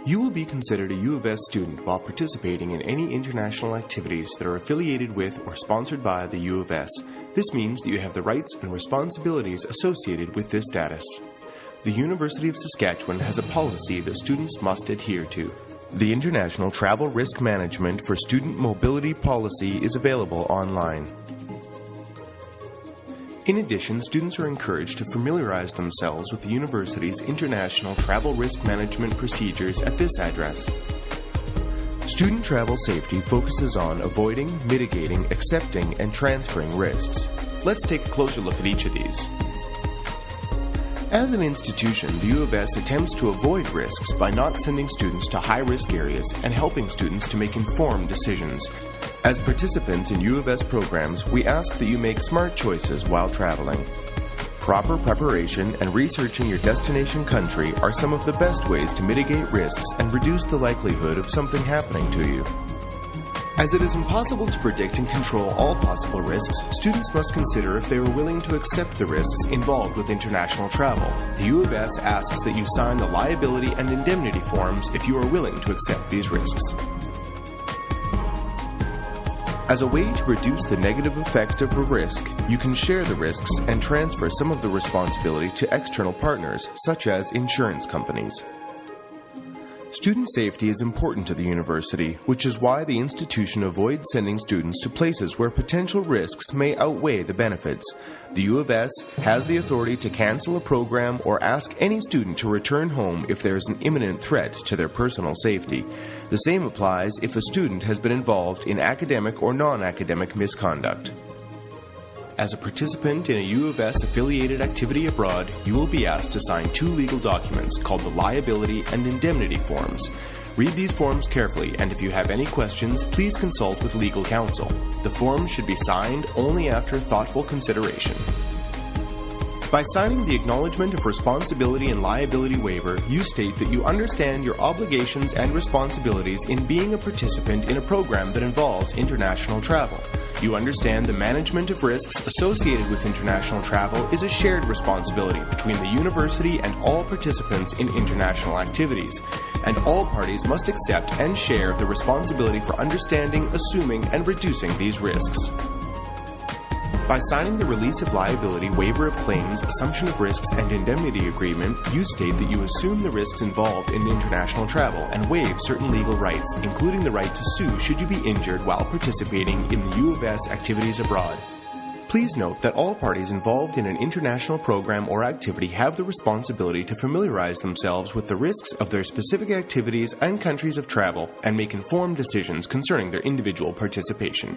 You will be considered a U of S student while participating in any international activities that are affiliated with or sponsored by the U of S. This means that you have the rights and responsibilities associated with this status. The University of Saskatchewan has a policy that students must adhere to. The International Travel Risk Management for Student Mobility Policy is available online. In addition, students are encouraged to familiarize themselves with the university's international travel risk management procedures at this address. Student travel safety focuses on avoiding, mitigating, accepting, and transferring risks. Let's take a closer look at each of these. As an institution, the U of S attempts to avoid risks by not sending students to high-risk areas and helping students to make informed decisions. As participants in U of S programs, we ask that you make smart choices while traveling. Proper preparation and researching your destination country are some of the best ways to mitigate risks and reduce the likelihood of something happening to you. As it is impossible to predict and control all possible risks, students must consider if they are willing to accept the risks involved with international travel. The U of S asks that you sign the liability and indemnity forms if you are willing to accept these risks. As a way to reduce the negative effect of a risk, you can share the risks and transfer some of the responsibility to external partners, such as insurance companies. Student safety is important to the university, which is why the institution avoids sending students to places where potential risks may outweigh the benefits. The U of S has the authority to cancel a program or ask any student to return home if there is an imminent threat to their personal safety. The same applies if a student has been involved in academic or non-academic misconduct. As a participant in a U of S affiliated activity abroad, you will be asked to sign two legal documents called the liability and indemnity forms. Read these forms carefully, and if you have any questions, please consult with legal counsel. The forms should be signed only after thoughtful consideration. By signing the Acknowledgement of Responsibility and Liability Waiver, you state that you understand your obligations and responsibilities in being a participant in a program that involves international travel. You understand the management of risks associated with international travel is a shared responsibility between the university and all participants in international activities, and all parties must accept and share the responsibility for understanding, assuming, and reducing these risks. By signing the Release of Liability, Waiver of Claims, Assumption of Risks, and Indemnity Agreement, you state that you assume the risks involved in international travel and waive certain legal rights, including the right to sue should you be injured while participating in the U of S activities abroad. Please note that all parties involved in an international program or activity have the responsibility to familiarize themselves with the risks of their specific activities and countries of travel and make informed decisions concerning their individual participation.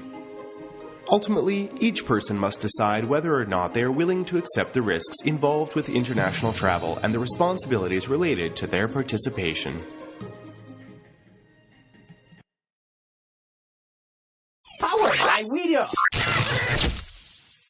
Ultimately, each person must decide whether or not they are willing to accept the risks involved with international travel and the responsibilities related to their participation. Powered by Video.